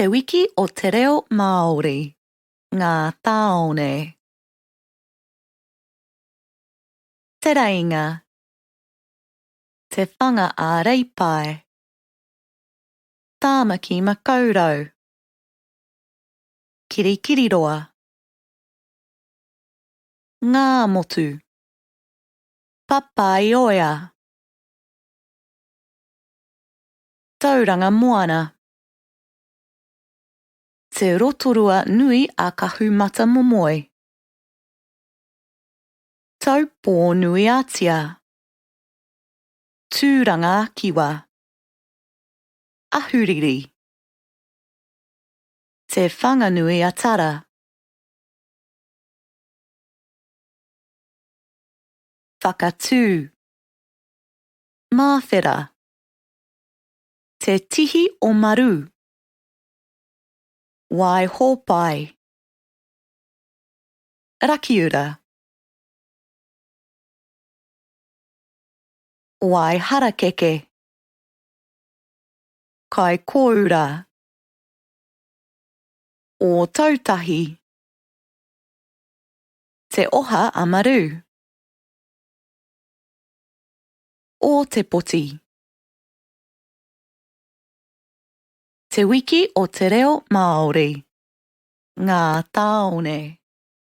Te wiki o te reo Māori, ngā Tāone. Te reinga, te whanga a reipai. Tāmaki makaurau. Kirikiriroa. Ngā motu. Papai oia. Tauranga moana. Te rotorua nui a kahumata momoi. Taupō nui atia. Tūranga kiwa. Ahuriri. Te whanganui atara. Whakatū. Māwhera. Te tihi o maru. Wai hōpai. Rakiura. Wai harakeke. Kai koura. O tautahi. Te oha amaru. O te poti. Te wiki o te reo Māori. Ngā Tāone.